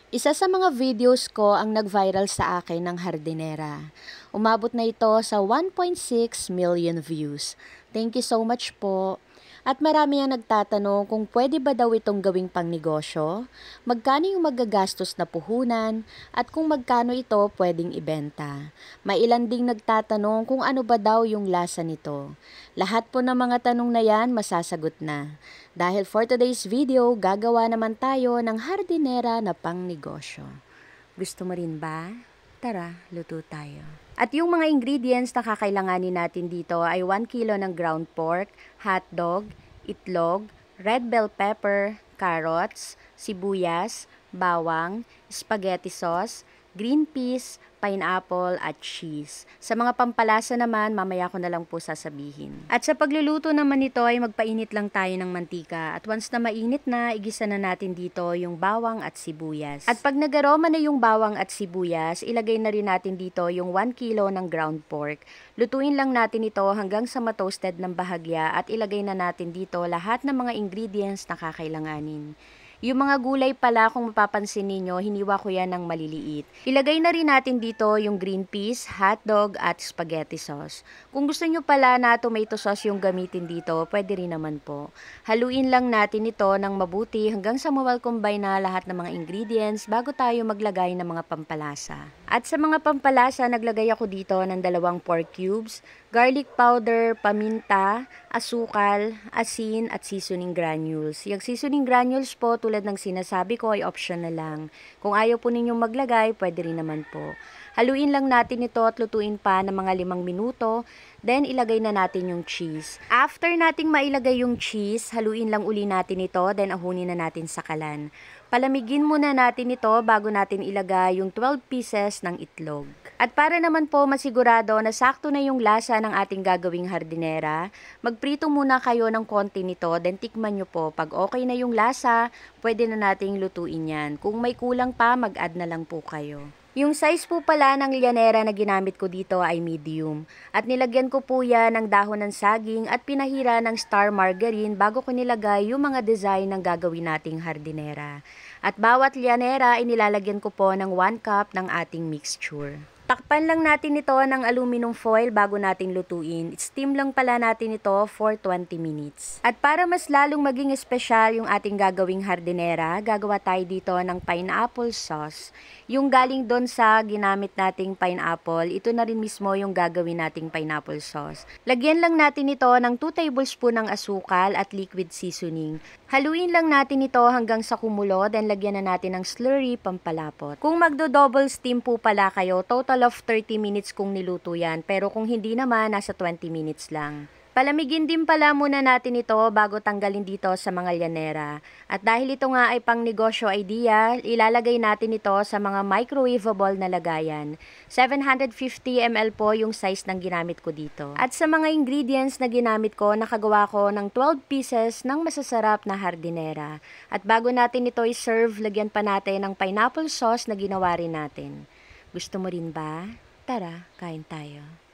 Isa sa mga videos ko ang nag-viral sa akin ng hardinera. Umabot na ito sa 1.6 million views. Thank you so much po. At marami ang nagtatanong kung pwede ba daw itong gawing pangnegosyo, magkano yung magagastos na puhunan, at kung magkano ito pwedeng ibenta. May ilan ding nagtatanong kung ano ba daw yung lasa nito. Lahat po ng mga tanong na yan masasagot na. Dahil for today's video, gagawa naman tayo ng hardinera na pangnegosyo. Gusto mo rin ba? Tara, luto tayo. At yung mga ingredients na kakailanganin natin dito ay 1 kilo ng ground pork, hotdog, itlog, red bell pepper, carrots, sibuyas, bawang, spaghetti sauce, green peas, pineapple at cheese. Sa mga pampalasa naman, mamaya ko na lang po sasabihin. At sa pagluluto naman nito ay magpainit lang tayo ng mantika. At once na mainit na, igisa na natin dito yung bawang at sibuyas. At pag nagaroma na yung bawang at sibuyas, ilagay na rin natin dito yung 1 kilo ng ground pork. Lutuin lang natin ito hanggang sa matoasted ng bahagya at ilagay na natin dito lahat ng mga ingredients na kakailanganin. Yung mga gulay pala, kung mapapansin ninyo, hiniwa ko yan ng maliliit. Ilagay na rin natin dito yung green peas, hotdog at spaghetti sauce. Kung gusto nyo pala na tomato sauce yung gamitin dito, pwede rin naman po. Haluin lang natin ito ng mabuti hanggang sa mawal-combine na lahat ng mga ingredients bago tayo maglagay ng mga pampalasa. At sa mga pampalasa, naglagay ako dito ng 2 pork cubes, garlic powder, paminta, asukal, asin at seasoning granules. Yung seasoning granules po, tulad ng sinasabi ko, ay optional lang. Kung ayaw po ninyong maglagay, pwede rin naman po. Haluin lang natin ito at lutuin pa ng mga 5 minuto. Then, ilagay na natin yung cheese. After nating mailagay yung cheese, haluin lang uli natin ito. Then, ahunin na natin sa kalan. Palamigin muna natin ito bago natin ilagay yung 12 pieces ng itlog. At para naman po masigurado na sakto na yung lasa ng ating gagawing hardinera, magprito muna kayo ng konti nito, then tikman nyo po. Pag okay na yung lasa, pwede na nating lutuin yan. Kung may kulang pa, mag-add na lang po kayo. Yung size po pala ng lyanera na ginamit ko dito ay medium. At nilagyan ko po yan ng dahon ng saging at pinahira ng star margarine bago ko nilagay yung mga design ng gagawin nating hardinera. At bawat lyanera ay nilalagyan ko po ng 1 cup ng ating mixture. Takpan lang natin ito ng aluminum foil bago natin lutuin. Steam lang pala natin ito for 20 minutes. At para mas lalong maging espesyal yung ating gagawing hardinera, gagawa tayo dito ng pineapple sauce. Yung galing doon sa ginamit nating pineapple, ito na rin mismo yung gagawin nating pineapple sauce. Lagyan lang natin ito ng 2 tablespoon ng asukal at liquid seasoning. Haluin lang natin ito hanggang sa kumulo, then lagyan na natin ng slurry pampalapot. Kung magdo-double steam po pala kayo, total of 30 minutes kung niluto yan. Pero kung hindi naman, nasa 20 minutes lang. Palamigin din pala muna natin ito bago tanggalin dito sa mga lyanera. At dahil ito nga ay pang negosyo idea, ilalagay natin ito sa mga microwavable na lagayan. 750 ml po yung size ng ginamit ko dito. At sa mga ingredients na ginamit ko, nakagawa ko ng 12 pieces ng masasarap na hardinera. At bago natin ito i-serve, lagyan pa natin ng pineapple sauce na ginawa rin natin. Gusto mo rin ba? Tara, kain tayo.